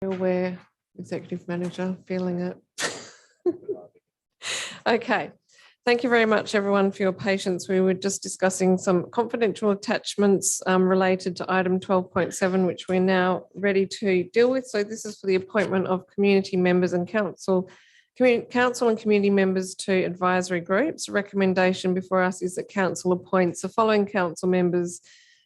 Aware executive manager feeling it. Okay, thank you very much everyone for your patience. We were just discussing some confidential attachments related to item 12.7, which we're now ready to deal with. So this is for the appointment of community members and council and community members to advisory groups. A recommendation before us is that council appoints the following council members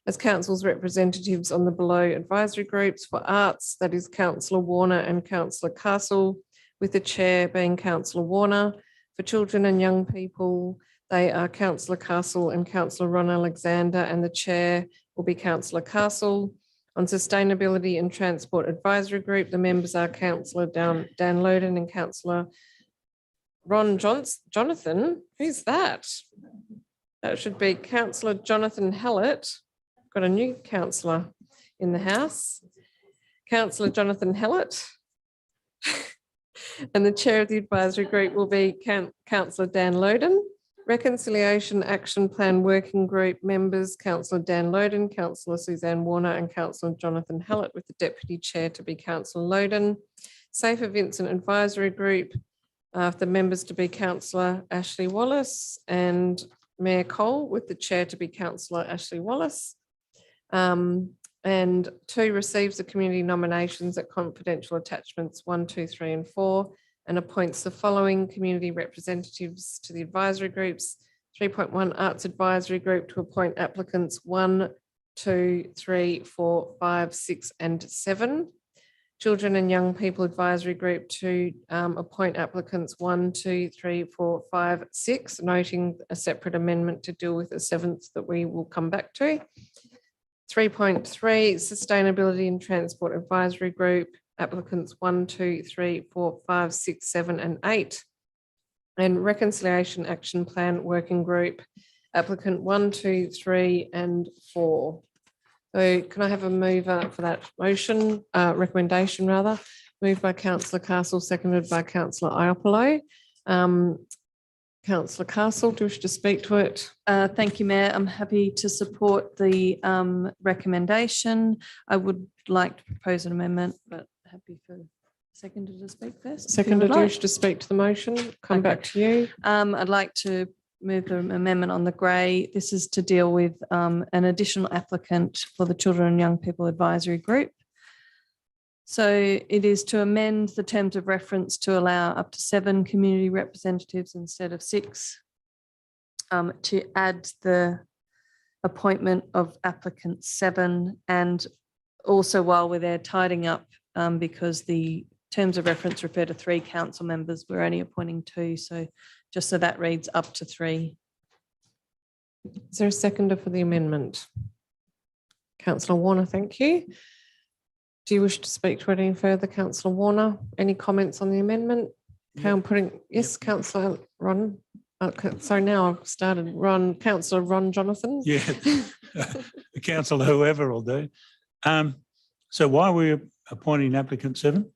as council's representatives on the below advisory groups. For arts, that is Councillor Warner and Councillor Castle, with the chair being Councillor Warner. For children and young people, they are Councillor Castle and Councillor Ron Alexander, and the chair will be Councillor Castle. On sustainability and transport advisory group, the members are Councillor Dan Loden and Councillor Ron Jonathan. Who's that? That should be Councillor Jonathan Hallett. Got a new councillor in the house, Councillor Jonathan Hallett. And the chair of the advisory group will be Councillor Dan Loden. Reconciliation Action Plan Working Group members, Councillor Dan Loden, Councillor Suzanne Warner and Councillor Jonathan Hallett, with the deputy chair to be Councillor Loden. Safer Vincent Advisory Group, the members to be Councillor Ashley Wallace and Mayor Cole, with the chair to be Councillor Ashley Wallace. And 2, receives the community nominations at confidential attachments 1, 2, 3 and 4, and appoints the following community representatives to the advisory groups. 3.1, Arts Advisory Group to appoint applicants 1, 2, 3, 4, 5, 6 and 7. Children and Young People Advisory Group to appoint applicants 1, 2, 3, 4, 5, 6, noting a separate amendment to deal with the 7th that we will come back to. 3.3, Sustainability and Transport Advisory Group, applicants 1, 2, 3, 4, 5, 6, 7 and 8. And Reconciliation Action Plan Working Group, applicant 1, 2, 3 and 4. So can I have a mover for that motion, recommendation rather? Moved by Councillor Castle, seconded by Councillor Iopolo. Councillor Castle, do you wish to speak to it? Thank you, Mayor. I'm happy to support the recommendation. I would like to propose an amendment, but happy for seconder to speak first. Seconder, do you wish to speak to the motion? Come back to you. I'd like to move the amendment on the grey. This is to deal with an additional applicant for the Children and Young People Advisory Group. So it is to amend the terms of reference to allow up to 7 community representatives instead of 6, to add the appointment of applicant 7, and also while we're there tidying up, because the terms of reference refer to 3 council members, we're only appointing 2, so just so that reads up to 3. Is there a seconder for the amendment? Councillor Warner, thank you. Do you wish to speak to it any further, Councillor Warner? Any comments on the amendment? Okay, I'm putting, yes, Councillor Ron. Sorry, now I've started. Councillor Ron Jonathan. Yeah, Councillor whoever will do. So why are we appointing applicant 7?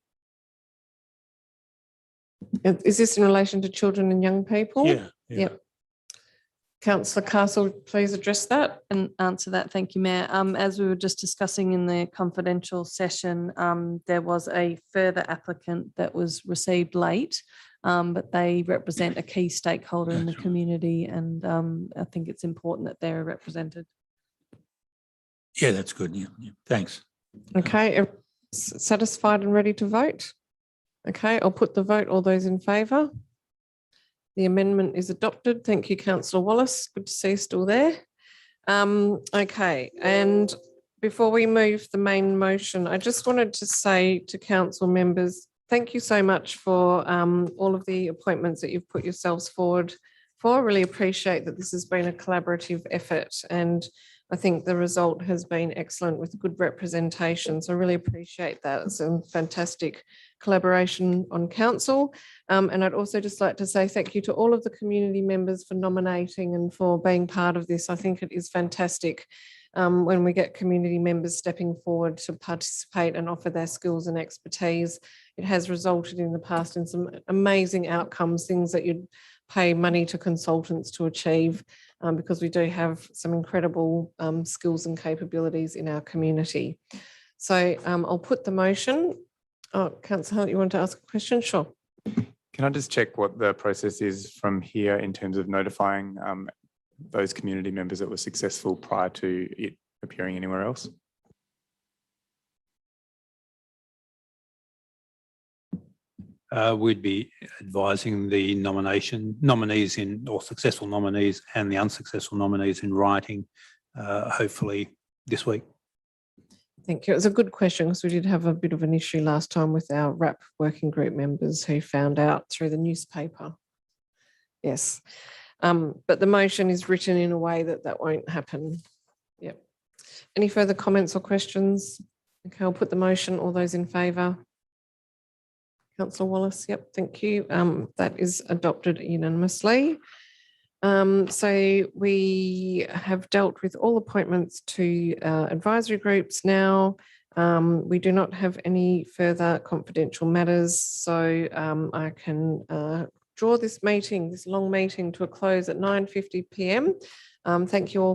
Is this in relation to children and young people? Yeah. Yep. Councillor Castle, please address that. And answer that. Thank you, Mayor. As we were just discussing in the confidential session, there was a further applicant that was received late, but they represent a key stakeholder in the community, and I think it's important that they're represented. Yeah, that's good. Yeah. Thanks. Okay, satisfied and ready to vote? Okay, I'll put the vote. All those in favour? The amendment is adopted. Thank you, Councillor Wallace. Good to see you still there. Okay, and before we move the main motion, I just wanted to say to council members, thank you so much for all of the appointments that you've put yourselves forward for. I really appreciate that this has been a collaborative effort, and I think the result has been excellent with good representation. So I really appreciate that. It's a fantastic collaboration on council. And I'd also just like to say thank you to all of the community members for nominating and for being part of this. I think it is fantastic when we get community members stepping forward to participate and offer their skills and expertise. It has resulted in the past in some amazing outcomes, things that you'd pay money to consultants to achieve, because we do have some incredible skills and capabilities in our community. So I'll put the motion. Oh, Councillor Hunt, you want to ask a question? Sure. Can I just check what the process is from here in terms of notifying those community members that were successful prior to it appearing anywhere else? We'd be advising the nominees or successful nominees and the unsuccessful nominees in writing, hopefully this week. Thank you. It was a good question because we did have a bit of an issue last time with our RAP working group members who found out through the newspaper. Yes. But the motion is written in a way that won't happen. Yep. Any further comments or questions? Okay, I'll put the motion. All those in favour? Councillor Wallace, yep, thank you. That is adopted unanimously. So we have dealt with all appointments to advisory groups now. We do not have any further confidential matters, so I can draw this long meeting to a close at 9:50 p.m. Thank you all